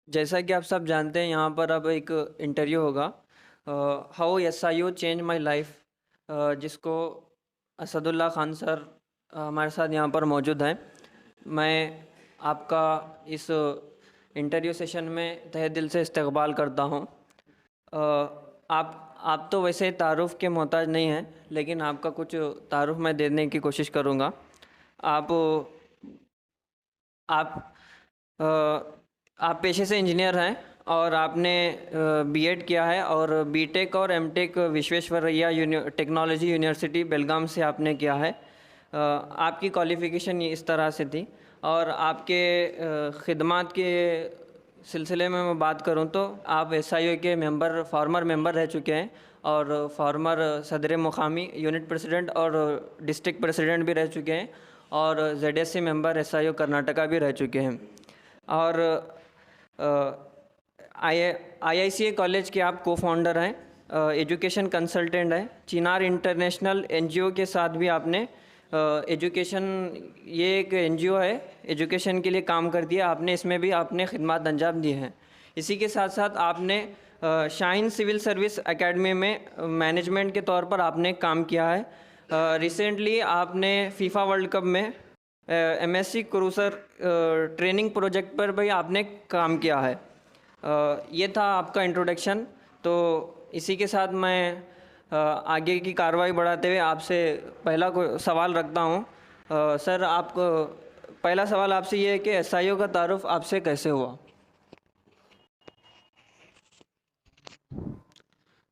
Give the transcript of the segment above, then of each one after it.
जैसा कि आप सब जानते हैं, यहाँ पर अब एक इंटरव्यू होगा। How S I you change my life, जिसको असदुल्ला खान सर हमारे साथ यहाँ पर मौजूद हैं। मैं आपका इस इंटरव्यू सेशन में तहे दिल से इस्तकबाल करता हूँ। आप तो वैसे तारुफ़ के मोहताज नहीं हैं, लेकिन आपका कुछ तारुफ़ मैं देने की कोशिश करूँगा। आप आप अ, आप पेशे से इंजीनियर हैं और आपने बीएड किया है और बीटेक और एमटेक विश्वेश्वरैया टेक्नोलॉजी यूनिवर्सिटी बेलगाम से आपने किया है। आपकी क्वालिफ़िकेशन इस तरह से थी और आपके ख़िदमात के सिलसिले में मैं बात करूं तो आप एसआईओ के मेंबर फॉर्मर मेंबर रह चुके हैं और फॉर्मर सदर मुकामी यूनिट प्रेसिडेंट और डिस्ट्रिक्ट प्रेसिडेंट भी रह चुके हैं और जेडएससी मेंबर एसआईओ कर्नाटका भी रह चुके हैं। और आईआईसीए कॉलेज के आप को फाउंडर हैं, एजुकेशन कंसल्टेंट हैं। चिनार इंटरनेशनल एनजीओ के साथ भी आपने एजुकेशन, ये एक एनजीओ है, एजुकेशन के लिए काम करती है, आपने इसमें भी आपने खिदमत अंजाम दी हैं। इसी के साथ साथ आपने शाइन सिविल सर्विस एकेडमी में मैनेजमेंट के तौर पर आपने काम किया है। रिसेंटली आपने फीफा वर्ल्ड कप में एमएससी क्रूसर ट्रेनिंग प्रोजेक्ट पर भी आपने काम किया है। ये था आपका इंट्रोडक्शन। तो इसी के साथ मैं आगे की कार्रवाई बढ़ाते हुए आपसे पहला सवाल रखता हूँ। सर, आपको पहला सवाल आपसे ये है कि एसआईओ का तारुफ आपसे कैसे हुआ?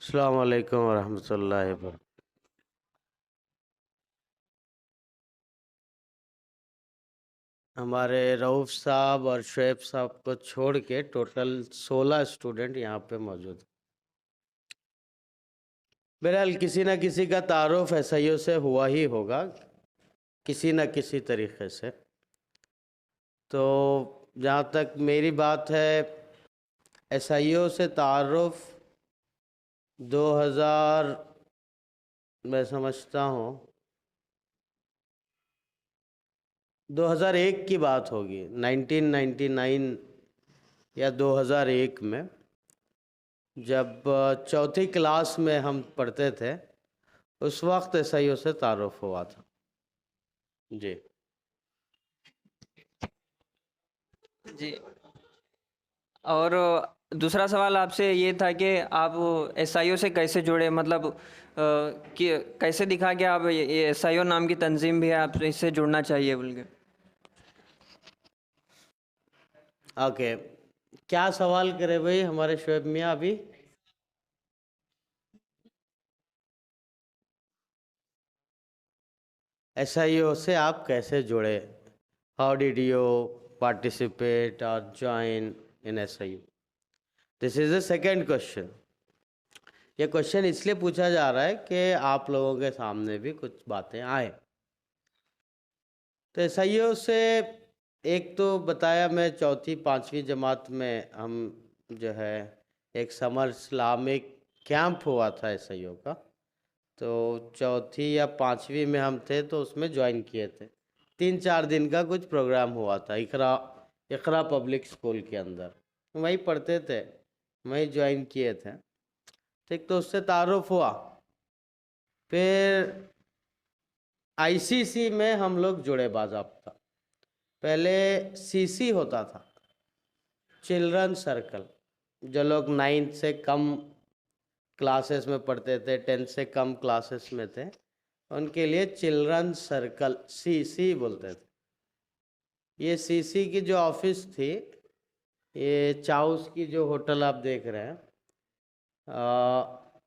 अस्सलाम वालेकुम वरहमतुल्लाहि वबरकातुहू। हमारे रऊफ़ साहब और शुएब साहब को छोड़ के टोटल 16 स्टूडेंट यहाँ पे मौजूद हैं। बहरहाल किसी न किसी का तारुफ एसआईओ से हुआ ही होगा, किसी न किसी तरीक़े से। तो जहाँ तक मेरी बात है, एसआईओ से तारुफ 2000 मैं समझता हूँ 2001 की बात होगी, 1999 या 2001 में, जब चौथी क्लास में हम पढ़ते थे, उस वक्त एसआईओ से तारुफ हुआ था। जी जी। और दूसरा सवाल आपसे ये था कि आप एसआईओ से कैसे जुड़े, मतलब कि कैसे दिखा कि आप ये एसआईओ नाम की तंजीम भी है, आप इससे जुड़ना चाहिए बोल के? ओके, क्या सवाल करे भाई हमारे शुएब मियाँ अभी? एसआईओ से आप कैसे जुड़े? हाउ डिड यू पार्टिसिपेट और join in SIO? This is the second question. ये क्वेश्चन इसलिए पूछा जा रहा है कि आप लोगों के सामने भी कुछ बातें आए। तो एसआईओ से एक तो बताया, मैं चौथी पाँचवीं जमात में हम जो है एक समर इस्लामिक कैंप हुआ था एसआईओ का, तो चौथी या पाँचवीं में हम थे तो उसमें ज्वाइन किए थे। 3-4 दिन का कुछ प्रोग्राम हुआ था इकरा पब्लिक स्कूल के अंदर, वहीं पढ़ते थे, वहीं ज्वाइन किए थे। ठीक, तो उससे तारुफ हुआ। फिर आईसीसी में हम लोग जुड़े बाज़ाब्ता। पहले सीसी होता था, चिल्ड्रन सर्कल। जो लोग 9th से कम क्लासेस में पढ़ते थे, 10th से कम क्लासेस में थे, उनके लिए चिल्ड्रन सर्कल सीसी बोलते थे। ये सीसी की जो ऑफिस थी, ये चाउस की जो होटल आप देख रहे हैं,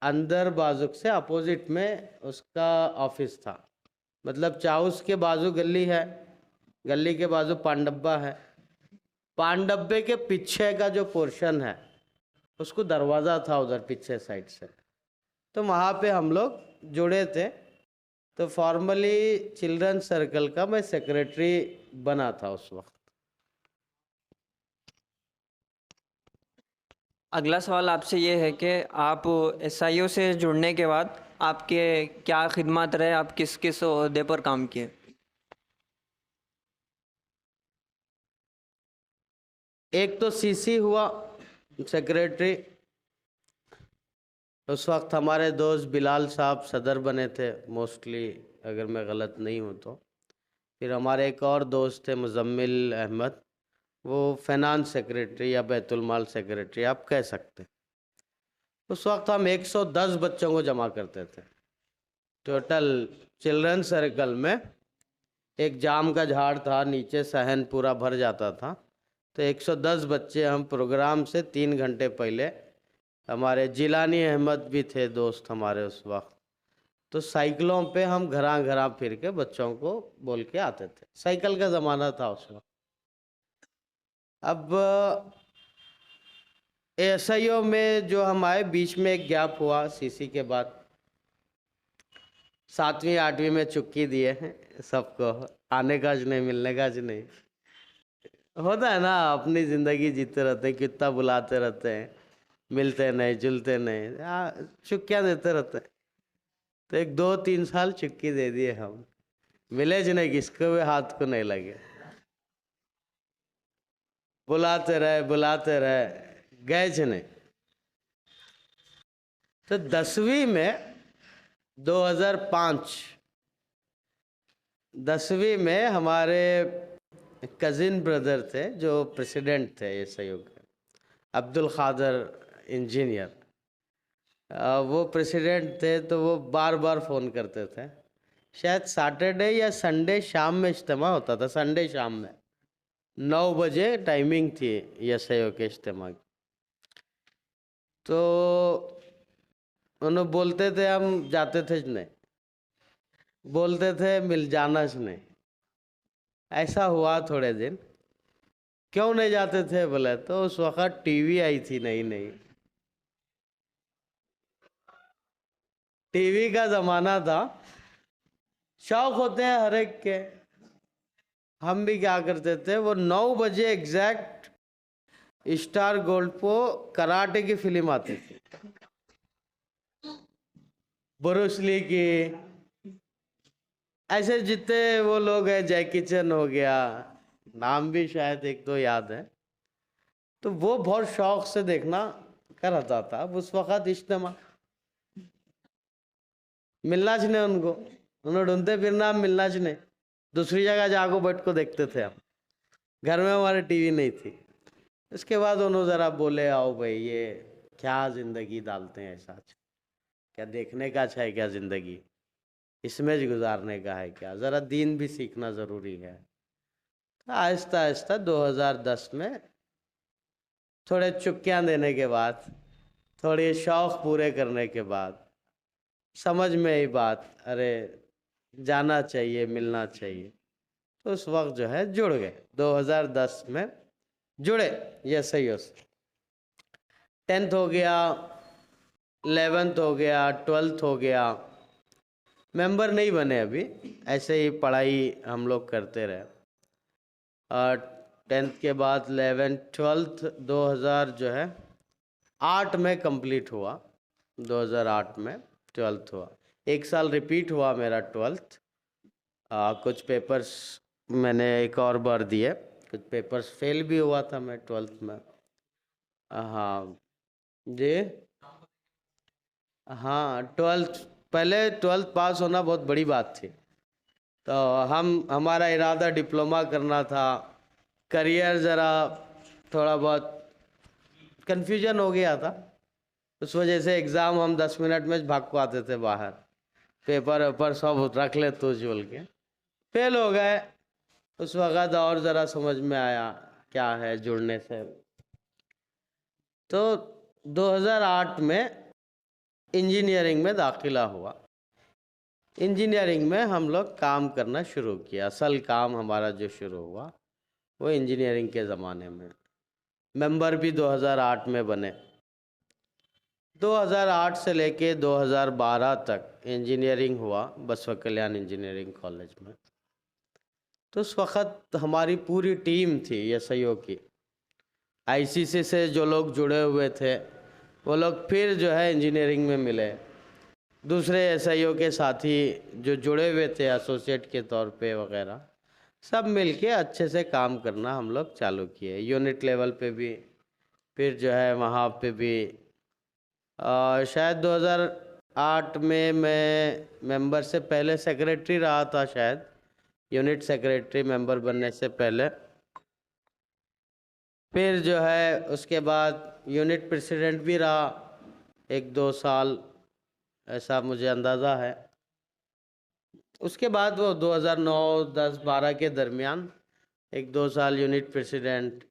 अंदर बाजुक से अपोजिट में उसका ऑफिस था। मतलब चाउस के बाजू गली है, गली के बाजू पांडब्बा है, पांडब्बे के पीछे का जो पोर्शन है उसको दरवाज़ा था उधर पीछे साइड से, तो वहाँ पे हम लोग जुड़े थे। तो फॉर्मली चिल्ड्रन सर्कल का मैं सेक्रेटरी बना था उस वक्त। अगला सवाल आपसे ये है कि आप एसआईओ से जुड़ने के बाद आपके क्या खिदमत रहे, आप किस किस ओहदे पर काम किए? एक तो सीसी हुआ सेक्रेटरी, उस वक्त हमारे दोस्त बिलाल साहब सदर बने थे मोस्टली, अगर मैं गलत नहीं हूँ तो। फिर हमारे एक और दोस्त थे मुजम्मिल अहमद, वो फाइनेंस सेक्रेटरी या बैतुल-माल सेक्रेटरी आप कह सकते हैं। उस वक्त हम 110 बच्चों को जमा करते थे टोटल चिल्ड्रन सर्कल में। एक जाम का झाड़ था, नीचे सहन पूरा भर जाता था, तो 110 बच्चे हम प्रोग्राम से 3 घंटे पहले, हमारे जिलानी अहमद भी थे दोस्त हमारे उस वक्त, तो साइकिलों पे हम घरा घरा फिर के बच्चों को बोल के आते थे। साइकिल का ज़माना था उस वक्त। अब एसआईओ में जो हम आए, बीच में एक गैप हुआ सीसी के बाद। 7वीं 8वीं में चुक्की दिए हैं सबको, आने का ज नहीं, मिलने का ज नहीं। होता है ना, अपनी ज़िंदगी जीते रहते हैं, कितना बुलाते रहते हैं, मिलते नहीं, जुलते नहीं, चुक्कियाँ देते रहते हैं। तो एक 2-3 साल चुक्की दे दिए हम, मिले ज नहीं, किसको भी हाथ को नहीं लगे, बुलाते रहे, गए ज नहीं। तो 10वीं में 10वीं में हमारे कज़िन ब्रदर थे जो प्रेसिडेंट थे ये सहयोग के, अब्दुल खादर इंजीनियर, वो प्रेसिडेंट थे। तो वो बार बार फ़ोन करते थे। शायद सैटरडे या संडे शाम में इज्तिमा होता था, संडे शाम में 9 बजे टाइमिंग थी ये सहयोग के इज्तिमा की। तो उन्होंने बोलते थे, हम जाते थे नहीं, बोलते थे मिल जाना च नहीं। ऐसा हुआ थोड़े दिन। क्यों नहीं जाते थे बोले, तो उस वक्त टीवी आई थी नई, टीवी का ज़माना था। शौक होते हैं हर एक के। हम भी क्या करते थे, वो 9 बजे एग्जैक्ट स्टार गोल्ड पे कराटे की फिल्म आती थी, ब्रूस ली की, ऐसे जितने वो लोग हैं, जैकी चैन हो गया, नाम भी शायद एक दो याद है। तो वो बहुत शौक से देखना कर रहा था। अब उस वक्त इज्तिमा मिलना च नहीं उनको, उन्होंने ढूंढते फिरना, मिलना च नहीं, दूसरी जगह जाको बैठ को देखते थे हम। घर में हमारे टीवी नहीं थी। इसके बाद उन्होंने ज़रा बोले, आओ भाई, ये क्या ज़िंदगी डालते हैं ऐसा, क्या देखने का अच्छा है क्या ज़िंदगी, इसमें ज गुजारने का है क्या, ज़रा दीन भी सीखना ज़रूरी है। तो आहिस्ता आहिस्ता 2010 में थोड़े चुक्कियाँ देने के बाद, थोड़े शौक़ पूरे करने के बाद समझ में आई बात, अरे जाना चाहिए, मिलना चाहिए। तो उस वक्त जो है जुड़ गए, 2010 में जुड़े। ये सही हो, 10th हो गया, 11th हो गया, 12th हो गया, मेंबर नहीं बने अभी, ऐसे ही पढ़ाई हम लोग करते रहे। और 10th के बाद 11th 12th 2000 जो है 8 में कंप्लीट हुआ, 2008 में 12th हुआ। एक साल रिपीट हुआ मेरा 12th। कुछ पेपर्स मैंने एक और बार दिए, कुछ पेपर्स फेल भी हुआ था मैं 12th में। हाँ जी, हाँ 12th, पहले 12th पास होना बहुत बड़ी बात थी। तो हमारा इरादा डिप्लोमा करना था। करियर ज़रा थोड़ा बहुत कन्फ्यूजन हो गया था, उस वजह से एग्ज़ाम हम 10 मिनट में भाग को आते थे बाहर, पेपर वेपर सब रख ले तो बोल के। फेल हो गए उस वक़्त, और ज़रा समझ में आया क्या है जुड़ने से। तो 2008 में इंजीनियरिंग में दाखिला हुआ। इंजीनियरिंग में हम लोग काम करना शुरू किया। असल काम हमारा जो शुरू हुआ वो इंजीनियरिंग के ज़माने में। मेंबर भी 2008 में बने। 2008 से लेके 2012 तक इंजीनियरिंग हुआ बसवा कल्याण इंजीनियरिंग कॉलेज में। तो उस वक़्त हमारी पूरी टीम थी ये सहयोग की। आईसीसी से जो लोग जुड़े हुए थे वो लोग फिर जो है इंजीनियरिंग में मिले। दूसरे एसआईओ के साथी जो जुड़े हुए थे एसोसिएट के तौर पे वगैरह, सब मिलके अच्छे से काम करना हम लोग चालू किए, यूनिट लेवल पे भी, फिर जो है वहाँ पे भी। शायद 2008 में मैं मेंबर से पहले सेक्रेटरी रहा था, शायद यूनिट सेक्रेटरी मेंबर बनने से पहले। फिर जो है उसके बाद यूनिट प्रेसिडेंट भी रहा 1-2 साल, ऐसा मुझे अंदाज़ा है। उसके बाद वो 2009, 10, 12 के दरमियान 1-2 साल यूनिट प्रेसिडेंट।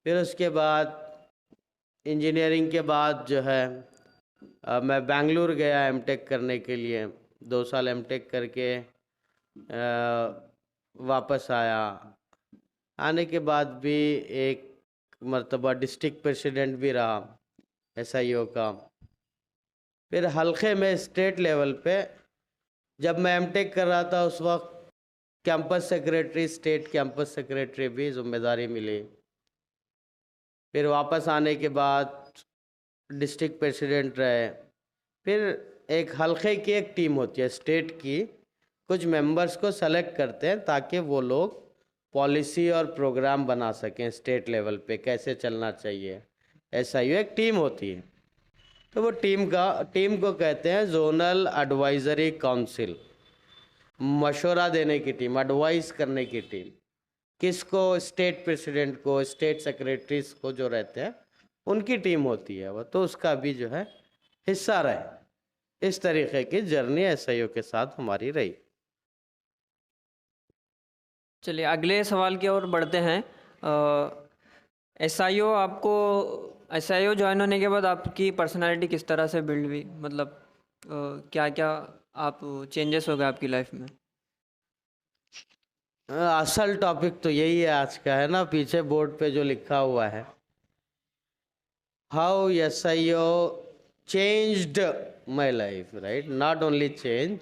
फिर उसके बाद इंजीनियरिंग के बाद जो है मैं बेंगलुरु गया एमटेक करने के लिए। 2 साल एमटेक करके वापस आया। आने के बाद भी एक मर्तबा डिस्ट्रिक्ट प्रेसिडेंट भी रहा एसआईओ का। फिर हल्के में स्टेट लेवल पे जब मैं एमटेक कर रहा था उस वक्त campus secretary, state campus secretary भी जिम्मेदारी मिली। फिर वापस आने के बाद डिस्ट्रिक्ट प्रेसिडेंट रहे। फिर एक हल्के की एक टीम होती है स्टेट की, कुछ मेंबर्स को सेलेक्ट करते हैं ताकि वो लोग पॉलिसी और प्रोग्राम बना सकें स्टेट लेवल पे कैसे चलना चाहिए। ऐसा ही एक टीम होती है। तो वो टीम को कहते हैं जोनल एडवाइजरी काउंसिल, मशवरा देने की टीम, एडवाइस करने की टीम। किसको? स्टेट प्रेसिडेंट को, स्टेट सेक्रेटरीज को जो रहते हैं उनकी टीम होती है वो। तो उसका भी जो है हिस्सा रहे। इस तरीके की जर्नी एसआईओ के साथ हमारी रही। चलिए अगले सवाल की ओर बढ़ते हैं। एसआईओ ज्वाइन होने के बाद आपकी पर्सनालिटी किस तरह से बिल्ड हुई? मतलब क्या क्या आप चेंजेस हो गए आपकी लाइफ में? असल टॉपिक तो यही है आज का, है ना, पीछे बोर्ड पे जो लिखा हुआ है, how SIO changed my life, right? Not only change,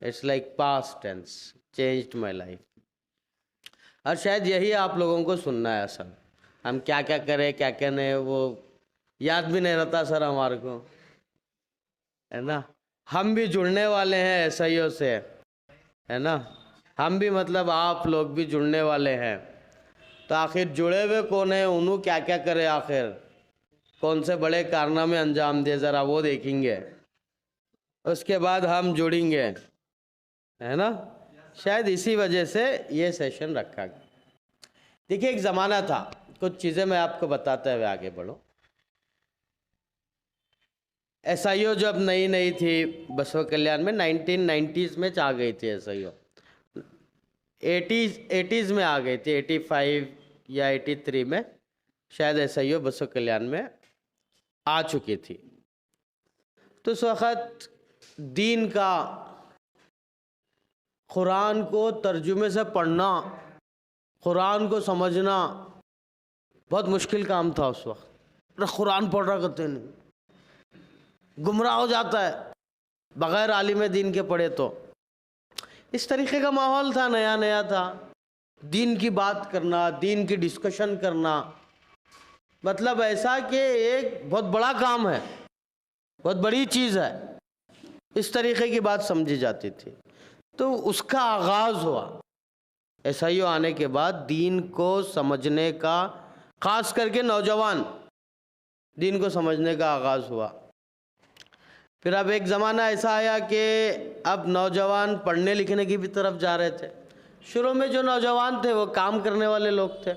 it's like past tense, changed my life. और शायद यही आप लोगों को सुनना है असल। हम क्या क्या करें क्या क्या नहीं वो याद भी नहीं रहता सर हमारे को, है ना। हम भी जुड़ने वाले हैं एसआईओ से, है ना। हम भी मतलब आप लोग भी जुड़ने वाले हैं। तो आखिर जुड़े हुए कौन है, उन्होंने क्या क्या करे, आखिर कौन से बड़े कारनामे अंजाम दिए, ज़रा वो देखेंगे। उसके बाद हम जुड़ेंगे, है ना। शायद इसी वजह से ये सेशन रखा गया। देखिए एक ज़माना था, कुछ चीज़ें मैं आपको बताते हुए आगे बढ़ो। एसआईओ जब नई नई थी बसवा कल्याण में, 1990s में आ गई थी एसआईओ। 80s में आ गई थी, 85 या 83 में शायद एसआईओ बसवा कल्याण में आ चुकी थी। तो उस वक़्त दीन का, कुरान को तर्जुमे से पढ़ना, कुरान को समझना बहुत मुश्किल काम था उस वक्त। कुरान पढ़ रहा करते नहीं, गुमराह हो जाता है बग़ैर आलिम दीन के पढ़े। तो इस तरीके का माहौल था, नया नया था। दीन की बात करना, दीन की डिस्कशन करना, मतलब ऐसा कि एक बहुत बड़ा काम है, बहुत बड़ी चीज़ है, इस तरीके की बात समझी जाती थी। तो उसका आगाज़ हुआ एसआईओ आने के बाद, दीन को समझने का, ख़ास करके नौजवान दीन को समझने का आगाज़ हुआ। फिर अब एक ज़माना ऐसा आया कि अब नौजवान पढ़ने लिखने की भी तरफ जा रहे थे। शुरू में जो नौजवान थे वो काम करने वाले लोग थे।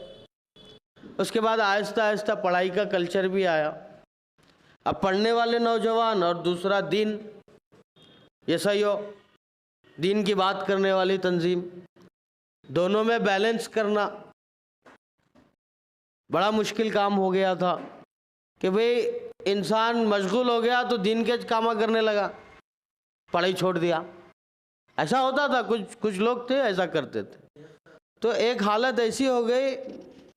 उसके बाद आहिस्ता आहिस्ता पढ़ाई का कल्चर भी आया। अब पढ़ने वाले नौजवान और दूसरा दीन, एसआईओ दीन की बात करने वाली तंजीम, दोनों में बैलेंस करना बड़ा मुश्किल काम हो गया था। कि भाई इंसान मशगूल हो गया तो दीन के काम करने लगा, पढ़ाई छोड़ दिया। ऐसा होता था, कुछ लोग थे ऐसा करते थे। तो एक हालत ऐसी हो गई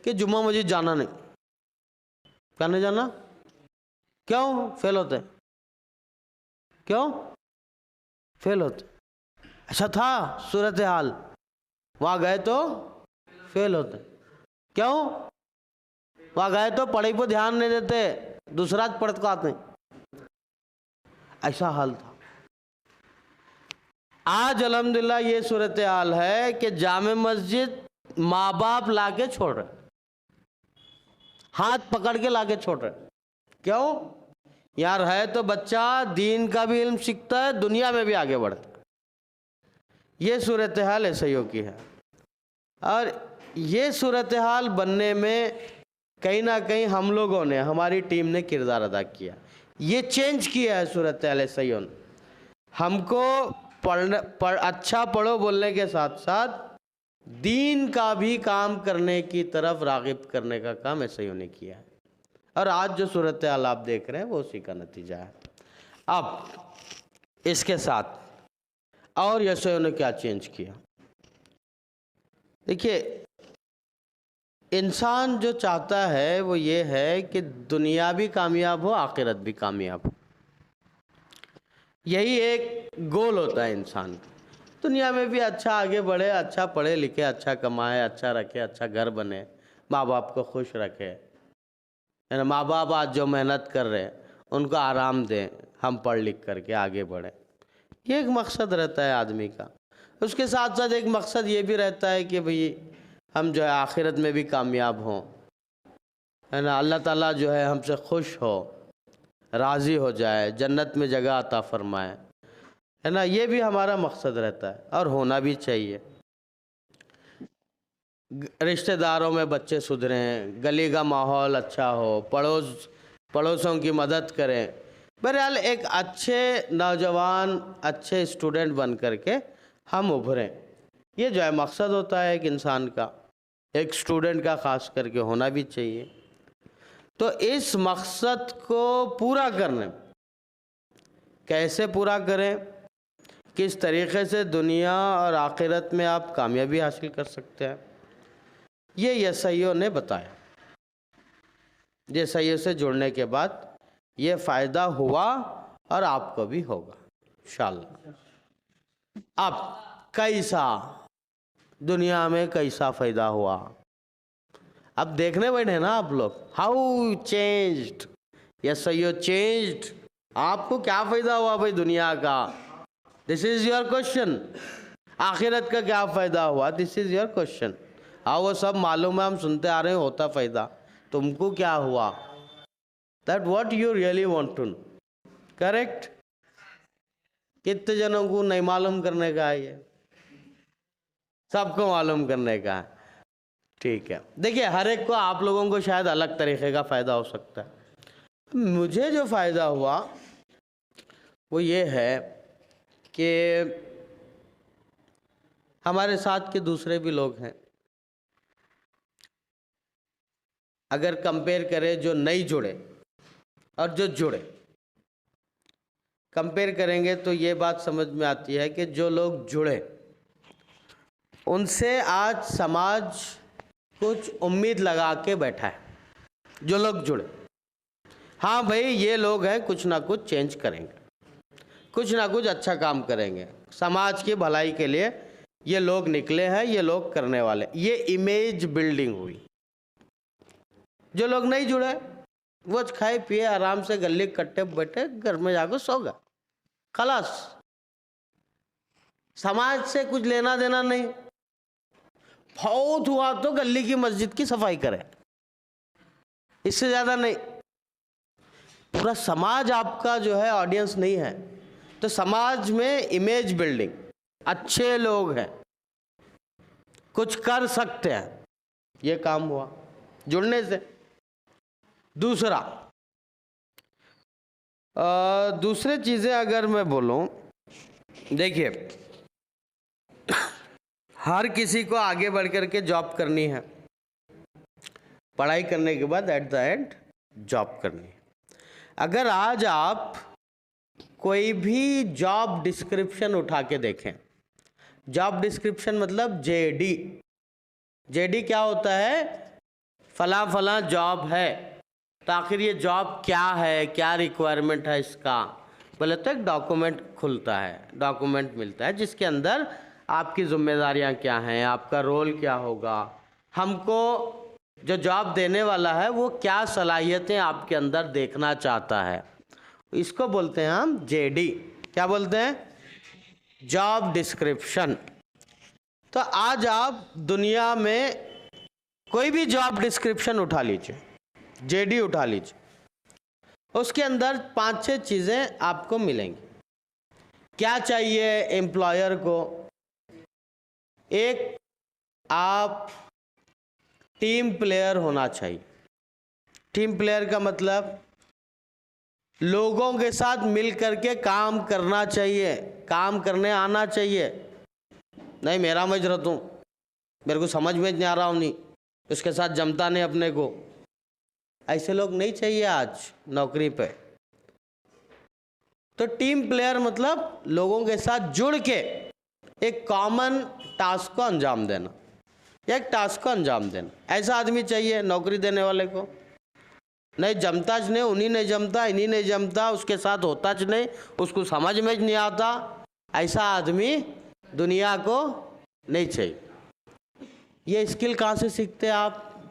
कि जुम्मा मस्जिद जाना नहीं। क्या नहीं जाना? क्यों? फेल होते। क्यों फेल होते? ऐसा था सूरत हाल, वहाँ गए तो फेल होते। क्यों? वहाँ गए तो पढ़ाई पर ध्यान नहीं देते, दूसरा पढ़ को आते। ऐसा हाल था। आज अल्हम्दुलिल्लाह ये सूरत हाल है कि जामे मस्जिद माँ बाप ला के छोड़ रहे, हाथ पकड़ के ला के छोड़ रहे। क्यों? यार है तो बच्चा दीन का भी इल्म सीखता है, दुनिया में भी आगे बढ़ता है। ये सूरत हाल ऐसैयों की है। और ये सूरत हाल बनने में कहीं ना कहीं हम लोगों ने, हमारी टीम ने किरदार अदा किया। ये चेंज किया है सूरत हाल ऐसैयों ने। हमको अच्छा पढ़ो बोलने के साथ साथ दीन का भी काम करने की तरफ रागिब करने का काम ऐसैयों ने किया है। और आज जो सूरत हाल आप देख रहे हैं वो उसी का नतीजा है। अब इसके साथ और ऐसैयों ने क्या चेंज किया? देखिए, इंसान जो चाहता है वो ये है कि दुनिया भी कामयाब हो, आखिरत भी कामयाब हो। यही एक गोल होता है इंसान का। दुनिया में भी अच्छा आगे बढ़े, अच्छा पढ़े लिखे, अच्छा कमाए, अच्छा रखे, अच्छा घर बने, माँ बाप को खुश रखे, है ना। माँ बाप आज जो मेहनत कर रहे हैं उनको आराम दें, हम पढ़ लिख करके आगे बढ़े। ये एक मकसद रहता है आदमी का। उसके साथ साथ एक मकसद ये भी रहता है कि भाई हम जो है आखिरत में भी कामयाब हों, है ना। अल्लाह ताला जो है हमसे खुश हो, राज़ी हो जाए, जन्नत में जगह अता फरमाए, है ना। ये भी हमारा मकसद रहता है और होना भी चाहिए। रिश्तेदारों में बच्चे सुधरें, गली का माहौल अच्छा हो, पड़ोसों की मदद करें। बहरहाल एक अच्छे नौजवान, अच्छे स्टूडेंट बन करके हम उभरें। ये जो है मकसद होता है एक इंसान का, एक स्टूडेंट का ख़ास करके होना भी चाहिए। तो इस मकसद को पूरा करने, कैसे पूरा करें, किस तरीक़े से दुनिया और आखिरत में आप कामयाबी हासिल कर सकते हैं, ये ऐसैयों ने बताया। ये ऐसैयों से जुड़ने के बाद ये फ़ायदा हुआ और आपको भी होगा इंशाअल्लाह। अब कैसा दुनिया में कैसा फ़ायदा हुआ, अब देखने बैठे ना आप लोग। हाउ चेंज्ड, ऐसैयों चेंज्ड। आपको क्या फ़ायदा हुआ भाई दुनिया का? This is your question. आखिरत का क्या फ़ायदा हुआ? This is your question. हाँ, वो सब मालूम है, हम सुनते आ रहे हैं, होता फ़ायदा। तुमको क्या हुआ? That what you really want to know, correct? कितने जनों को नहीं मालूम करने का है? ये सबको मालूम करने का है। ठीक है, देखिए हर एक को, आप लोगों को शायद अलग तरीके का फ़ायदा हो सकता है। मुझे जो फ़ायदा हुआ वो ये है कि हमारे साथ के दूसरे भी लोग हैं, अगर कंपेयर करें जो नहीं जुड़े और जो जुड़े, कंपेयर करेंगे तो ये बात समझ में आती है कि जो लोग जुड़े उनसे आज समाज कुछ उम्मीद लगा के बैठा है। जो लोग जुड़े, हाँ भाई ये लोग हैं, कुछ ना कुछ चेंज करेंगे, कुछ ना कुछ अच्छा काम करेंगे, समाज की भलाई के लिए ये लोग निकले हैं, ये लोग करने वाले, ये इमेज बिल्डिंग हुई। जो लोग नहीं जुड़े वो खाए पिए आराम से गली कट्टे बैठे, घर में जाकर सो गए, खलास। समाज से कुछ लेना देना नहीं। बहुत हुआ तो गली की मस्जिद की सफाई करे, इससे ज़्यादा नहीं। पूरा समाज आपका जो है ऑडियंस नहीं है, तो समाज में इमेज बिल्डिंग, अच्छे लोग हैं, कुछ कर सकते हैं, ये काम हुआ जुड़ने से। दूसरा, दूसरे चीज़ें अगर मैं बोलूं, देखिए हर किसी को आगे बढ़ कर के जॉब करनी है, पढ़ाई करने के बाद एट द एंड जॉब करनी है। अगर आज आप कोई भी जॉब डिस्क्रिप्शन उठा के देखें, जॉब डिस्क्रिप्शन मतलब जेडी, जेडी क्या होता है? फला फला जॉब है। तो आखिर ये जॉब क्या है, क्या रिक्वायरमेंट है इसका? बोले तो एक डॉक्यूमेंट खुलता है, डॉक्यूमेंट मिलता है जिसके अंदर आपकी जिम्मेदारियां क्या हैं, आपका रोल क्या होगा, हमको जो जॉब देने वाला है वो क्या सलाहियतें आपके अंदर देखना चाहता है, इसको बोलते हैं हम जेडी। क्या बोलते हैं? Job description. तो आज आप दुनिया में कोई भी जॉब डिस्क्रिप्शन उठा लीजिए, जेडी उठा लीजिए, उसके अंदर 5-6 चीज़ें आपको मिलेंगी। क्या चाहिए एम्प्लॉयर को? एक, आप टीम प्लेयर होना चाहिए। टीम प्लेयर का मतलब लोगों के साथ मिल करके काम करना चाहिए, काम करने आना चाहिए। नहीं मेरा मजरत हूँ, मेरे को समझ में नहीं आ रहा हूँ, नहीं उसके साथ जमता नहीं अपने को, ऐसे लोग नहीं चाहिए आज नौकरी पे। तो टीम प्लेयर मतलब लोगों के साथ जुड़ के एक कॉमन टास्क को अंजाम देना, एक टास्क को अंजाम देना, ऐसा आदमी चाहिए नौकरी देने वाले को। नहीं जमता ज नहीं, उन्हीं नहीं जमता, इन्हीं नहीं जमता, उसके साथ होता ज नहीं, उसको समझ में नहीं आता, ऐसा आदमी दुनिया को नहीं चाहिए। ये स्किल कहाँ से सीखते हैं आप?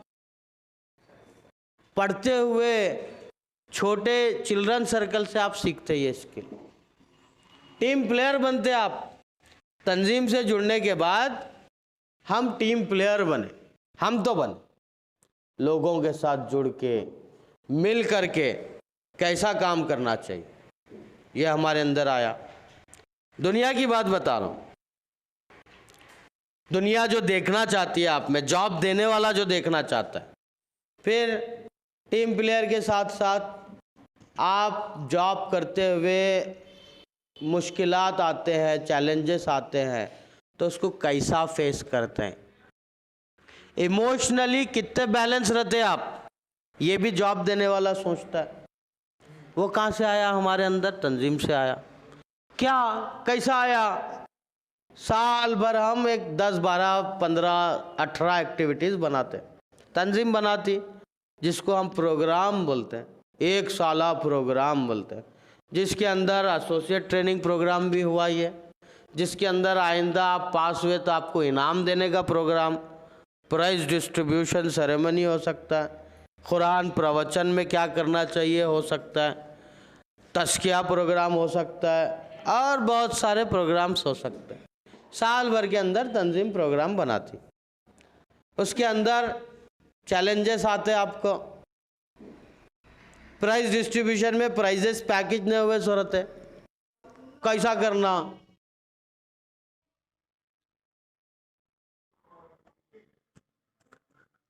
पढ़ते हुए छोटे चिल्ड्रन सर्कल से आप सीखते हैं ये स्किल। टीम प्लेयर बनते आप। तंजीम से जुड़ने के बाद हम टीम प्लेयर बने, हम तो बने लोगों के साथ जुड़ के मिल करके कैसा काम करना चाहिए, ये हमारे अंदर आया। दुनिया की बात बता रहा हूँ, दुनिया जो देखना चाहती है आप में, जॉब देने वाला जो देखना चाहता है। फिर टीम प्लेयर के साथ साथ आप जॉब करते हुए मुश्किलात आते हैं, चैलेंजेस आते हैं, तो उसको कैसा फेस करते हैं, इमोशनली कितने बैलेंस रहते हैं आप, ये भी जॉब देने वाला सोचता है। वो कहाँ से आया हमारे अंदर? तंजीम से आया। क्या कैसा आया? साल भर हम एक 10, 12, 15, 18 एक्टिविटीज़ बनाते, तंजीम बनाती, जिसको हम प्रोग्राम बोलते हैं, 1 साला प्रोग्राम बोलते हैं, जिसके अंदर एसोसिएट ट्रेनिंग प्रोग्राम भी हुआ ही है, जिसके अंदर आइंदा आप पास हुए तो आपको इनाम देने का प्रोग्राम, प्राइज डिस्ट्रीब्यूशन सेरेमनी हो सकता है, कुरान प्रवचन में क्या करना चाहिए हो सकता है, तस्किया प्रोग्राम हो सकता है, और बहुत सारे प्रोग्राम्स हो सकते हैं। साल भर के अंदर तंजीम प्रोग्राम बनाती, उसके अंदर चैलेंजेस आते आपको। प्राइज डिस्ट्रीब्यूशन में प्राइजेस पैकेज नहीं हुए सूरत है, कैसा करना?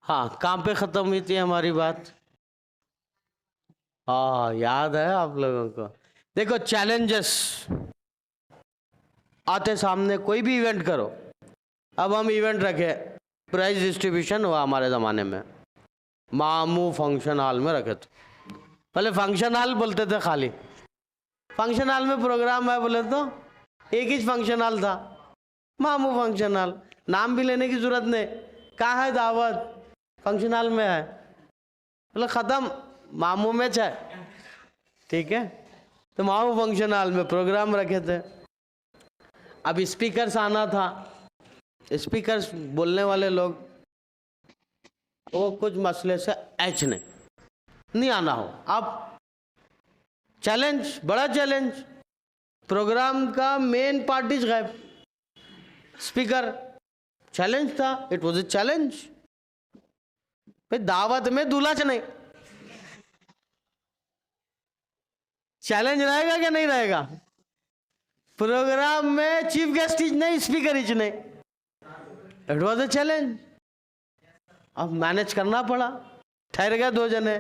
हाँ, कहाँ पे ख़त्म हुई थी हमारी बात? हाँ याद है आप लोगों को? देखो चैलेंजेस आते सामने, कोई भी इवेंट करो। अब हम इवेंट रखे, प्राइज डिस्ट्रीब्यूशन हुआ हमारे ज़माने में, मामू फंक्शन हॉल में रखे थे। पहले फंक्शन हॉल बोलते थे, खाली फंक्शन हॉल में प्रोग्राम है बोले तो एक ही फंक्शन हॉल था, मामू फंक्शन हॉल, नाम भी लेने की जरूरत नहीं, कहाँ है दावत? फंक्शन हॉल में है, बोले ख़त्म, मामू में है, ठीक है। तो मामू फंक्शन हॉल में प्रोग्राम रखे थे। अब स्पीकर्स आना था, स्पीकर्स बोलने वाले लोग, वो कुछ मसले से एच नहीं आना हो। अब चैलेंज, बड़ा चैलेंज, प्रोग्राम का मेन पार्टीज गायब, स्पीकर, चैलेंज था, इट वॉज ए चैलेंज। भाई दावत में दूल्हा च नहीं, चैलेंज रहेगा क्या नहीं रहेगा? प्रोग्राम में चीफ गेस्ट ही नहीं, स्पीकर ही नहीं, इट वॉज ए चैलेंज। अब मैनेज करना पड़ा, ठहर गए 2 जने,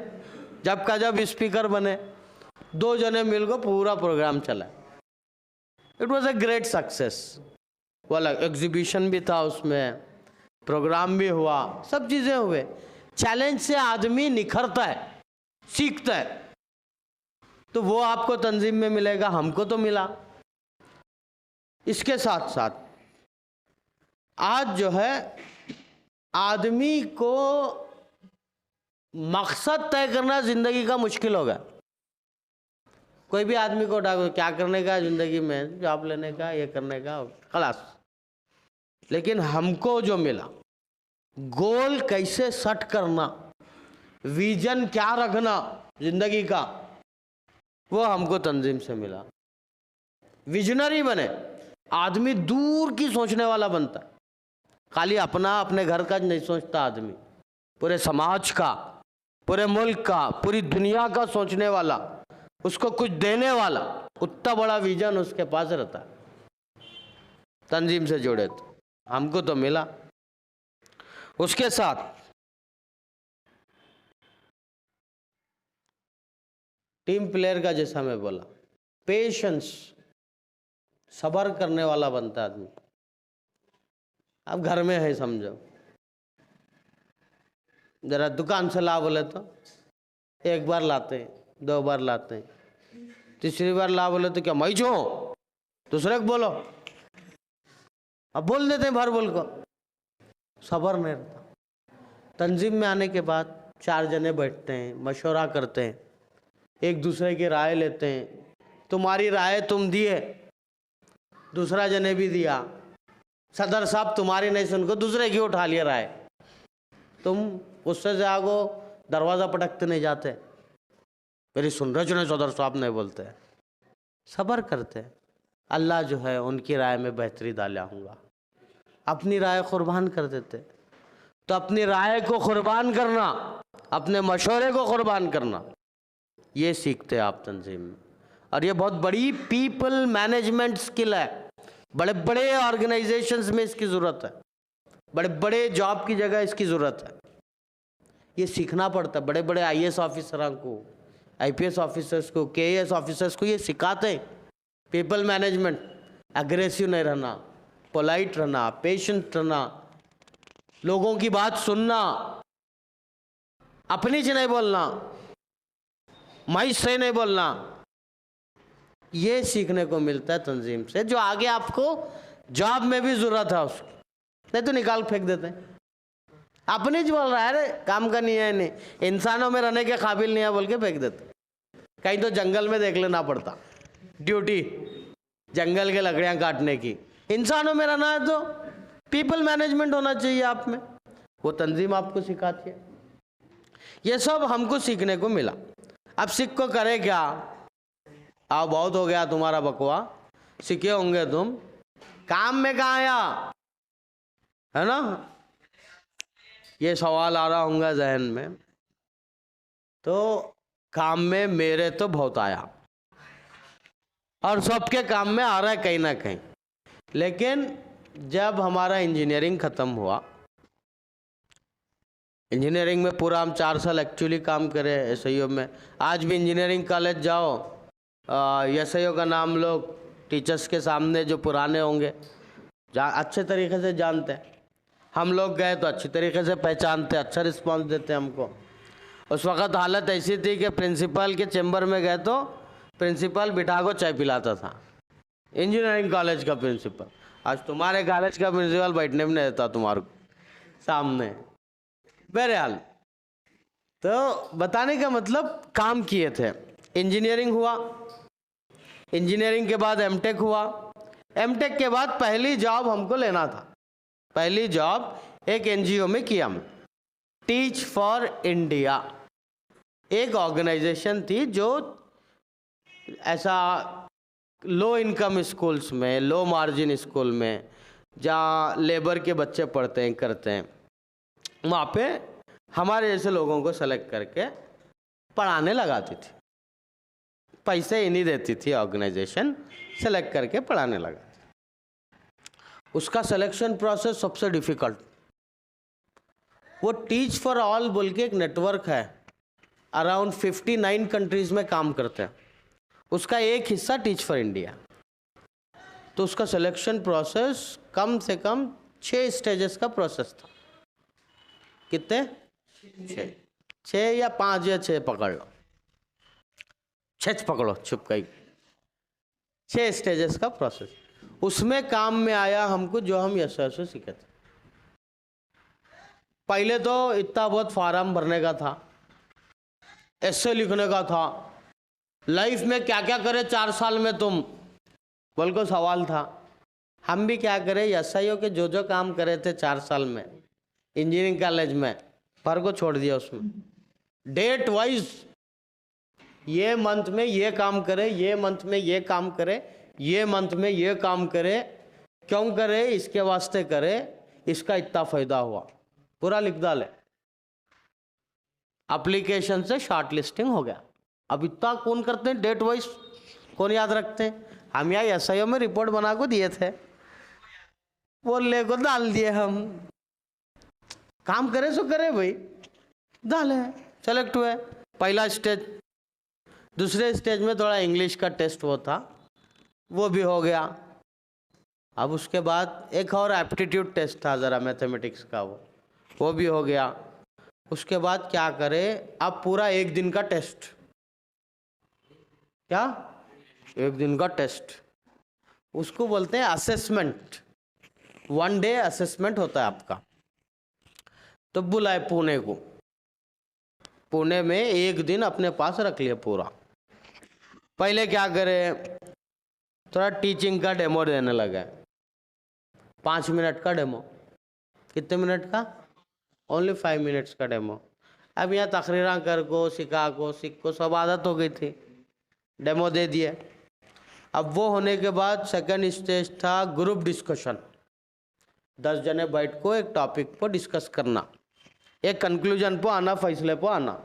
जब का जब स्पीकर बने, 2 जने मिलकर पूरा प्रोग्राम चला। It was a great success. वाला एग्जीबिशन भी था उसमें, प्रोग्राम भी हुआ, सब चीज़ें हुए। चैलेंज से आदमी निखरता है, सीखता है, तो वो आपको तंजीम में मिलेगा, हमको तो मिला। इसके साथ साथ आज जो है आदमी को मकसद तय करना ज़िंदगी का मुश्किल होगा। कोई भी आदमी को उठा क्या करने का ज़िंदगी में, जॉब लेने का, ये करने का, खलास। लेकिन हमको जो मिला, गोल कैसे सेट करना, विजन क्या रखना ज़िंदगी का, वो हमको तंजीम से मिला। विजनरी बने, आदमी दूर की सोचने वाला बनता है। खाली अपना अपने घर का नहीं सोचता आदमी, पूरे समाज का, पूरे मुल्क का, पूरी दुनिया का सोचने वाला, उसको कुछ देने वाला, उतना बड़ा विजन उसके पास रहता है। तंजीम से जुड़े तो हमको तो मिला। उसके साथ टीम प्लेयर का, जैसा मैं बोला, पेशेंस, सब्र करने वाला बनता आदमी। अब घर में है समझो, जरा दुकान से ला बोले तो एक बार लाते हैं, 2 बार लाते हैं, तीसरी बार ला बोले तो क्या मैं जो दूसरे को बोलो, अब बोल देते हैं भर बोल को, सब्र नहीं रहता। तंजीम में आने के बाद 4 जने बैठते हैं, मशवरा करते हैं, एक दूसरे की राय लेते हैं। तुम्हारी राय तुम दिए, दूसरा जने भी दिया, सदर साहब तुम्हारी नहीं सुन को दूसरे की उठा लिया राय, तुम गुस्से से आगो दरवाज़ा पटकते नहीं जाते, मेरी सुन रहे जो सदर साहब नहीं बोलते, सब्र करते। अल्लाह जो है उनकी राय में बेहतरी डाला हूँगा, अपनी राय कुर्बान कर देते। तो अपनी राय को कुर्बान करना, अपने मशवरे को कुर्बान करना, ये सीखते आप तंजीम में। और ये बहुत बड़ी पीपल मैनेजमेंट स्किल है। बड़े बड़े ऑर्गेनाइजेशंस में इसकी ज़रूरत है, बड़े बड़े जॉब की जगह इसकी ज़रूरत है। ये सीखना पड़ता है। बड़े बड़े आईएएस ऑफिसरों को, आईपीएस ऑफिसर्स को, केएएस ऑफिसर्स को ये सिखाते हैं पीपल मैनेजमेंट। एग्रेसिव नहीं रहना, पोलाइट रहना, पेशेंट रहना, लोगों की बात सुनना, अपनी से नहीं बोलना, माइस से नहीं बोलना। ये सीखने को मिलता है तंजीम से, जो आगे आपको जॉब में भी ज़रूरत है उसकी, नहीं तो निकाल फेंक देते हैं। अपने जो बोल रहा है, अरे काम का नहीं है, नहीं इंसानों में रहने के काबिल नहीं है बोल के फेंक देते। कहीं तो जंगल में देख लेना पड़ता, ड्यूटी जंगल के लकड़ियाँ काटने की। इंसानों में रहना है तो पीपल मैनेजमेंट होना चाहिए आप में, वो तंजीम आपको सिखाती है। ये सब हमको सीखने को मिला। अब सीख को करे क्या? आओ बहुत हो गया तुम्हारा बकवा, सीखे होंगे तुम, काम में कहाँ आया, है ना? ये सवाल आ रहा होगा जहन में। तो काम में मेरे तो बहुत आया, और सबके काम में आ रहा है कहीं ना कहीं। लेकिन जब हमारा इंजीनियरिंग ख़त्म हुआ, इंजीनियरिंग में पूरा हम 4 साल एक्चुअली काम करे एसआईओ में। आज भी इंजीनियरिंग कॉलेज जाओ, एसआईओ का नाम लोग टीचर्स के सामने जो पुराने होंगे अच्छे तरीके से जानते हैं। हम लोग गए तो अच्छी तरीके से पहचानते, अच्छा रिस्पांस देते हमको। उस वक़्त हालत ऐसी थी कि प्रिंसिपल के चैम्बर में गए तो प्रिंसिपल बिठा को चाय पिलाता था, इंजीनियरिंग कॉलेज का प्रिंसिपल। आज तुम्हारे कॉलेज का प्रिंसिपल बैठने में नहीं देता तुम्हारे सामने। बहरहाल, तो बताने का मतलब काम किए थे। इंजीनियरिंग हुआ, इंजीनियरिंग के बाद एमटेक हुआ, एमटेक के बाद पहली जॉब हमको लेना था। पहली जॉब एक एनजीओ में किया मैं, टीच फॉर इंडिया। एक ऑर्गेनाइजेशन थी जो ऐसा लो इनकम स्कूल्स में, लो मार्जिन स्कूल में, जहाँ लेबर के बच्चे पढ़ते हैं करते हैं, वहाँ पे हमारे जैसे लोगों को सेलेक्ट करके पढ़ाने लगाती थी। पैसे ही नहीं देती थी ऑर्गेनाइजेशन, सेलेक्ट करके पढ़ाने लगा। उसका सिलेक्शन प्रोसेस सबसे डिफ़िकल्ट। वो टीच फॉर ऑल बोल के एक नेटवर्क है, अराउंड 59 कंट्रीज़ में काम करते हैं। उसका एक हिस्सा टीच फॉर इंडिया। तो उसका सिलेक्शन प्रोसेस कम से कम 6 स्टेजेस का प्रोसेस था। कितने? 6 या 5 या 6 पकड़ लो, 6 पकड़ो, चुप कहीं। 6 स्टेजेस का प्रोसेस। उसमें काम में आया हमको जो हम ऐसे सीखे थे। पहले तो इतना बहुत फार्म भरने का था, ऐसे लिखने का था, लाइफ में क्या क्या करे 4 साल में तुम बोल को सवाल था। हम भी क्या करें, एसआईओ के जो काम करे थे 4 साल में इंजीनियरिंग कॉलेज में, भर को छोड़ दिया उसमें। डेट वाइज, ये मंथ में ये काम करे, ये मंथ में ये काम करे, ये मंथ में ये काम करे, क्यों करे, इसके वास्ते करे, इसका इतना फायदा हुआ, पूरा लिख डाले। एप्लीकेशन से शॉर्ट लिस्टिंग हो गया। अब इतना कौन करते हैं, डेट वाइज कौन याद रखते हैं? हम यहाँ एसआईओ में रिपोर्ट बना को दिए थे, वो ले को डाल दिए हम। काम करे सो करे भाई, डाले, सेलेक्ट हुए। पहला स्टेज। दूसरे स्टेज में थोड़ा इंग्लिश का टेस्ट वो था, वो भी हो गया। अब उसके बाद एक और एप्टीट्यूड टेस्ट था ज़रा मैथमेटिक्स का, वो भी हो गया। उसके बाद क्या करे, अब पूरा एक दिन का टेस्ट। क्या? एक दिन का टेस्ट, उसको बोलते हैं असेसमेंट। 1 डे असेसमेंट होता है आपका। तो बुलाए पुणे को, पुणे में एक दिन अपने पास रख लिया पूरा। पहले क्या करे, थोड़ा टीचिंग का डेमो देने लगा। 5 मिनट का डेमो। कितने मिनट का? ओनली 5 मिनट्स का डेमो। अब यहाँ तकरीरा कर को, सिखा को, सीख को सब आदत हो गई थी, डेमो दे दिए। अब वो होने के बाद सेकंड स्टेज था ग्रुप डिस्कशन। 10 जने बैठ को एक टॉपिक पर डिस्कस करना, एक कंक्लूजन पर आना, फैसले पर आना।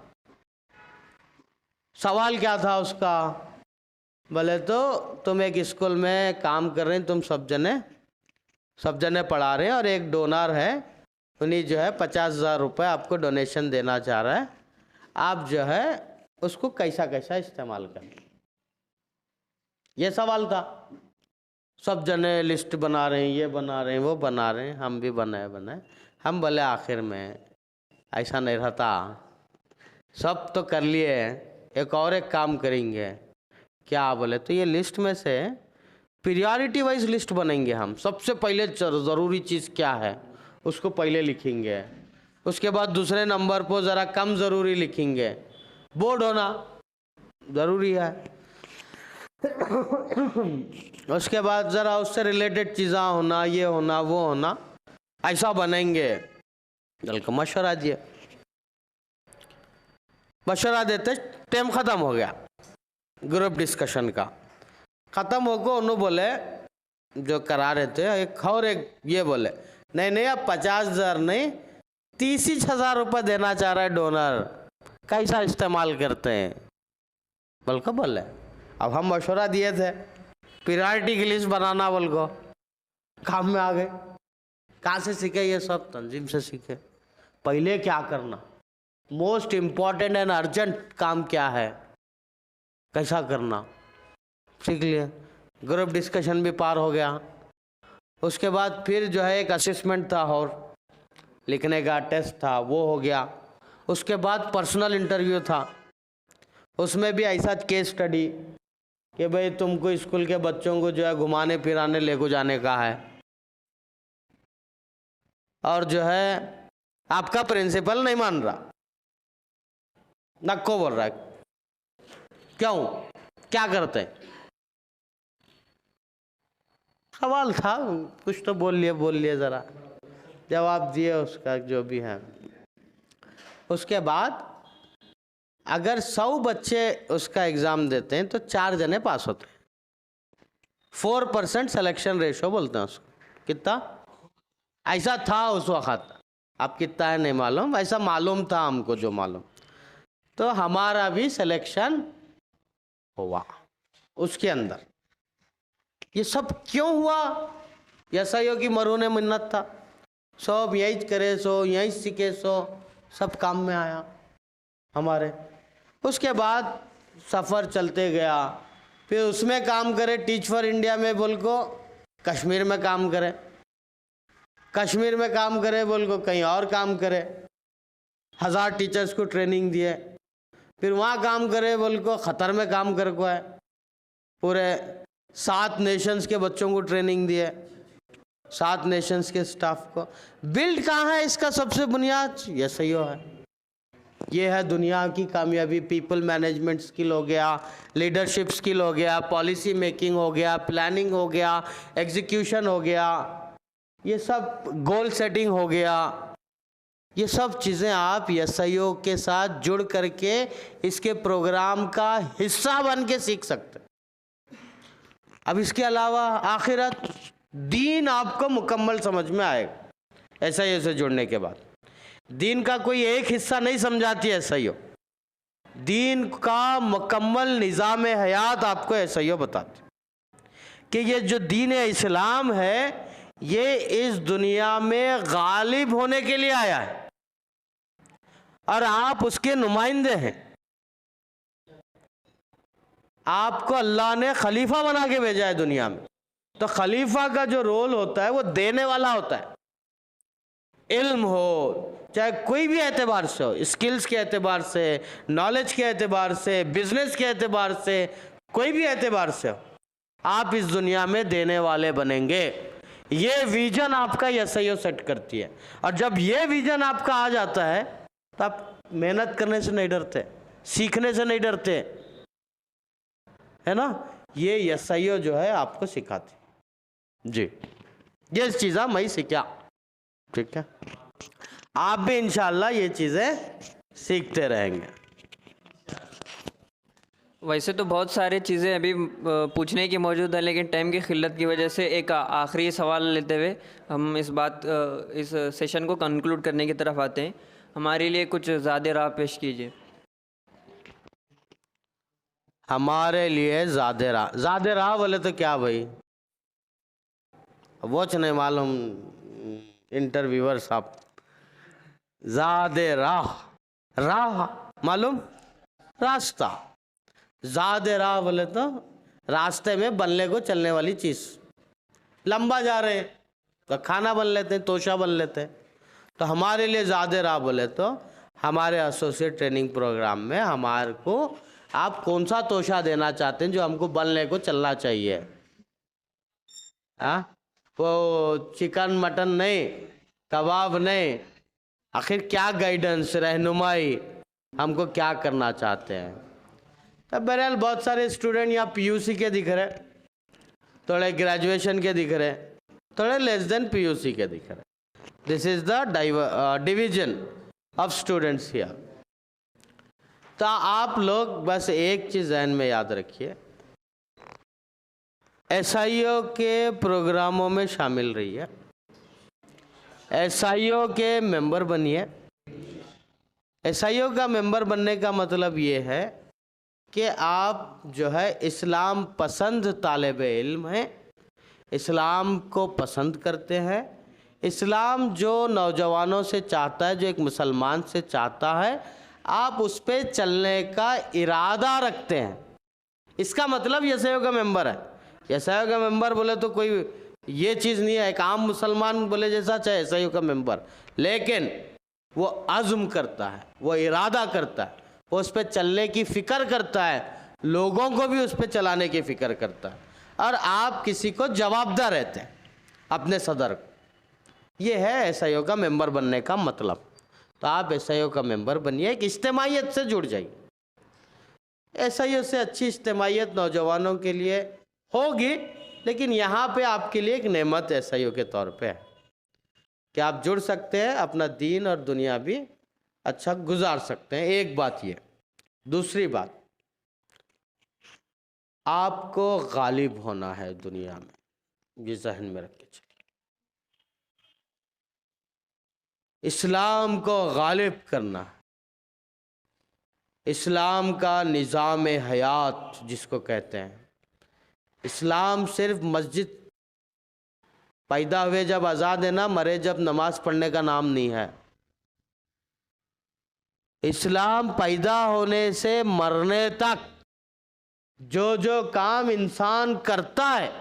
सवाल क्या था उसका? बोले तो तुम एक स्कूल में काम कर रहे हैं, तुम सब जने पढ़ा रहे हैं, और एक डोनर है, उन्हीं जो है 50,000 रुपये आपको डोनेशन देना चाह रहा है। आप जो है उसको कैसा कैसा इस्तेमाल करें, ये सवाल था। सब जने लिस्ट बना रहे हैं, ये बना रहे हैं, वो बना रहे हैं, हम भी बनाए। हम बोले आखिर में ऐसा नहीं रहता, सब तो कर लिए, एक काम करेंगे। क्या? बोले तो ये लिस्ट में से प्रायोरिटी वाइज लिस्ट बनेंगे हम। सबसे पहले ज़रूरी चीज़ क्या है उसको पहले लिखेंगे, उसके बाद दूसरे नंबर पर ज़रा कम ज़रूरी लिखेंगे। बोर्ड होना ज़रूरी है। उसके बाद ज़रा उससे रिलेटेड चीज़ें होना, ये होना, वो होना, ऐसा बनेंगे। दल का मशवरा दिया, मशवरा देते टाइम ख़त्म हो गया ग्रुप डिस्कशन का। ख़त्म होकर उन्होंने बोले, जो करा रहे थे, एक ये बोले, नहीं अब 50,000 नहीं, 30,000 रुपये देना चाह रहा है डोनर, कैसा इस्तेमाल करते हैं? बल्कि बोले अब हम मशवरा दिए थे प्रायोरिटी की लिस्ट बनाना, बोल को काम में आ गए। कहाँ से सीखे ये सब? तंजीम से सीखे। पहले क्या करना, मोस्ट इम्पॉर्टेंट एंड अर्जेंट काम क्या है, कैसा करना, सीख लिया। ग्रुप डिस्कशन भी पार हो गया। उसके बाद फिर जो है एक असेसमेंट था और लिखने का टेस्ट था, वो हो गया। उसके बाद पर्सनल इंटरव्यू था, उसमें भी ऐसा केस स्टडी कि भाई तुमको स्कूल के बच्चों को जो है घुमाने फिराने ले को जाने का है, और जो है आपका प्रिंसिपल नहीं मान रहा, नक्को बोल रहा है, क्यों, क्या करते हैं? सवाल था, कुछ तो बोल लिए ज़रा जवाब दिए उसका जो भी है। उसके बाद अगर 100 बच्चे उसका एग्ज़ाम देते हैं तो 4 जने पास होते हैं। 4% सिलेक्शन रेशो बोलते हैं उसको। कितना? ऐसा था उस वक़्त, अब कितना है नहीं मालूम, ऐसा मालूम था हमको जो मालूम। तो हमारा भी सिलेक्शन हुआ उसके अंदर। ये सब क्यों हुआ? एसआईओ की मरूने मिन्नत था, सब यही करे सो, यही सीखे सो, सब काम में आया हमारे। उसके बाद सफ़र चलते गया, फिर उसमें काम करे, टीच फॉर इंडिया में बोल को कश्मीर में काम करे, कश्मीर में काम करे बोल को कहीं और काम करे, 1000 टीचर्स को ट्रेनिंग दिए। फिर वहाँ काम करे बोल को ख़तर में काम कर को है, पूरे 7 नेशंस के बच्चों को ट्रेनिंग दिए, 7 नेशंस के स्टाफ को। बिल्ड कहाँ है इसका सबसे बुनियाद? एसआईओ है। ये है दुनिया की कामयाबी। पीपल मैनेजमेंट स्किल हो गया, लीडरशिप स्किल हो गया, पॉलिसी मेकिंग हो गया, प्लानिंग हो गया, एग्जीक्यूशन हो गया, ये सब गोल सेटिंग हो गया। ये सब चीज़ें आप एसआईओ के साथ जुड़ करके इसके प्रोग्राम का हिस्सा बन के सीख सकते हैं। अब इसके अलावा आखिरत दीन आपको मुकम्मल समझ में आएगा एसआईओ से जुड़ने के बाद। दीन का कोई एक हिस्सा नहीं समझाती है एसआईओ, दीन का मुकम्मल निज़ाम हयात आपको एसआईओ बताती कि ये जो दीन इस्लाम है ये इस दुनिया में गालिब होने के लिए आया है और आप उसके नुमाइंदे हैं। आपको अल्लाह ने खलीफा बना के भेजा है दुनिया में, तो खलीफा का जो रोल होता है वो देने वाला होता है। इल्म हो चाहे कोई भी एतबार से हो, स्किल्स के एतबार से, नॉलेज के एतबार से, बिजनेस के एतबार से, कोई भी एतबार से हो, आप इस दुनिया में देने वाले बनेंगे। ये विजन आपका एसआईओ सेट करती है और जब ये विजन आपका आ जाता है तो आप मेहनत करने से नहीं डरते, सीखने से नहीं डरते, है ना। ये एसआईओ जो है आपको सिखाती जी, ये चीज़ा मैं सीखा, ठीक है। आप भी इंशाल्लाह ये चीज़ें सीखते रहेंगे। वैसे तो बहुत सारी चीज़ें अभी पूछने की मौजूद है, लेकिन टाइम की किल्लत की वजह से एक आखिरी सवाल लेते हुए हम इस सेशन को कंक्लूड करने की तरफ आते हैं। हमारे लिए कुछ ज़्यादा राह पेश कीजिए। हमारे लिए ज़्यादा राह बोले तो क्या भाई, वो नहीं मालूम इंटरव्यूअर साहब। ज़्यादा राह मालूम, रास्ता। ज़्यादा राह बोले तो रास्ते में बनने को चलने वाली चीज़। लंबा जा रहे हैं तो खाना बन लेते हैं, तोशा बन लेते हैं। तो हमारे लिए ज़्यादा राह बोले तो हमारे एसोसिएट ट्रेनिंग प्रोग्राम में हमारे को आप कौन सा तोशा देना चाहते हैं जो हमको बनने को चलना चाहिए। वो चिकन मटन नहीं, कबाब नहीं, आखिर क्या गाइडेंस, रहनुमाई, हमको क्या करना चाहते हैं। तब बहरहाल बहुत सारे स्टूडेंट यहाँ पीयूसी के दिख रहे, थोड़े ग्रेजुएशन के दिख रहे, थोड़े लेस देन पीयूसी के दिख रहे। This is the division of students here. तो आप लोग बस एक चीज़ ज़हन में याद रखिए, एसआईओ के प्रोग्रामों में शामिल रहिए, एसआईओ के मेंबर बनिए। एसआईओ का मेंबर बनने का मतलब ये है कि आप जो है इस्लाम पसंद तालिब इल्म हैं, इस्लाम को पसंद करते हैं। इस्लाम जो नौजवानों से चाहता है, जो एक मुसलमान से चाहता है, आप उस पर चलने का इरादा रखते हैं। इसका मतलब एसआईओ का मेंबर है। एसआईओ का मेंबर बोले तो कोई ये चीज़ नहीं है एक आम मुसलमान बोले जैसा, चाहे एसआईओ का मेंबर, लेकिन वो अज़्म करता है, वो इरादा करता है, वो उस पर चलने की फ़िक्र करता है, लोगों को भी उस पर चलाने की फ़िक्र करता है, और आप किसी को जवाबदार रहते हैं अपने सदर को। ये है एसआईओ का मेंबर बनने का मतलब। तो आप एसआईओ का मेंबर बनिए, एक इज्तिमाइयत से जुड़ जाइए। एसआईओ से अच्छी इज्तिमाइयत नौजवानों के लिए होगी, लेकिन यहाँ पे आपके लिए एक नेमत एसआईओ के तौर पे है कि आप जुड़ सकते हैं, अपना दीन और दुनिया भी अच्छा गुजार सकते हैं। एक बात ये। दूसरी बात, आपको गालिब होना है दुनिया में, ये जहन में रख के चलिए। इस्लाम को गालिब करना है, इस्लाम का निज़ाम हयात जिसको कहते हैं। इस्लाम सिर्फ मस्जिद पैदा हुए जब आज़ाद है ना, मरे जब नमाज पढ़ने का नाम नहीं है। इस्लाम पैदा होने से मरने तक जो जो काम इंसान करता है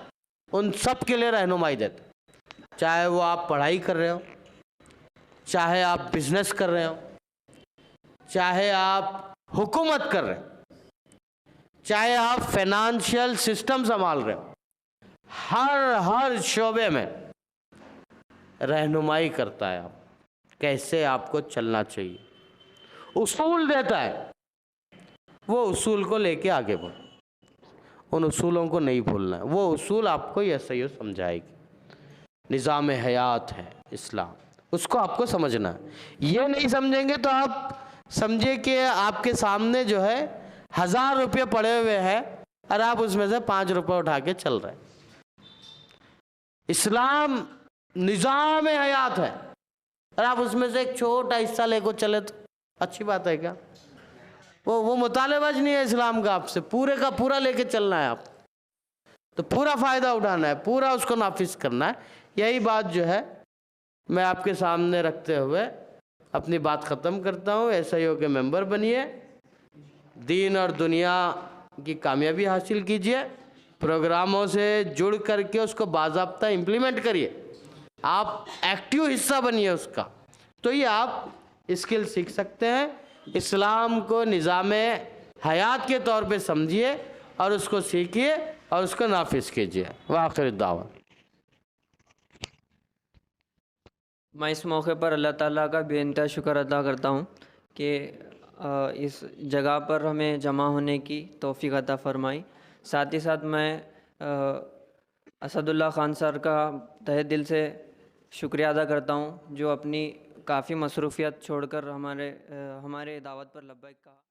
उन सब के लिए रहनुमाई देता। चाहे वो आप पढ़ाई कर रहे हो, चाहे आप बिजनेस कर रहे हो, चाहे आप हुकूमत कर रहे हो, चाहे आप फाइनेंशियल सिस्टम संभाल रहे हो, हर शोबे में रहनुमाई करता है आप कैसे आपको चलना चाहिए, उसूल देता है। वो उसूल को लेके आगे बढ़ो, उन उसूलों को नहीं भूलना है। वो उसूल आपको एसआईओ समझाएगी। निज़ाम हयात है इस्लाम, उसको आपको समझना है। ये नहीं समझेंगे तो आप समझिए कि आपके सामने जो है 1000 रुपये पड़े हुए हैं और आप उसमें से 5 रुपये उठा के चल रहे हैं। इस्लाम निज़ाम हयात है, और आप उसमें से एक छोटा हिस्सा लेको चले तो अच्छी बात है क्या? वो मुतालेबाज नहीं है इस्लाम का, आपसे पूरे का पूरा लेके चलना है आप, तो पूरा फ़ायदा उठाना है, पूरा उसको नाफिज करना है। यही बात जो है मैं आपके सामने रखते हुए अपनी बात ख़त्म करता हूँ। SIO के मेंबर बनिए, दीन और दुनिया की कामयाबी हासिल कीजिए, प्रोग्रामों से जुड़ करके उसको बाज़ाब्ता इम्प्लीमेंट करिए, आप एक्टिव हिस्सा बनिए उसका, तो ये आप स्किल सीख सकते हैं। इस्लाम को निज़ाम हयात के तौर पे समझिए और उसको सीखिए और उसको नाफिज कीजिए। वाखिर दावा। मैं इस मौके पर अल्लाह ताला का बेइंतहा शुक्र अदा करता हूँ कि इस जगह पर हमें जमा होने की तौफ़ीक़ अता फ़रमाई। साथ ही साथ मैं असदुल्ला ख़ान सर का तहे दिल से शुक्रिया अदा करता हूँ, जो अपनी काफ़ी मसरूफ़ियत छोड़कर हमारे दावत पर लब्बैक कहा।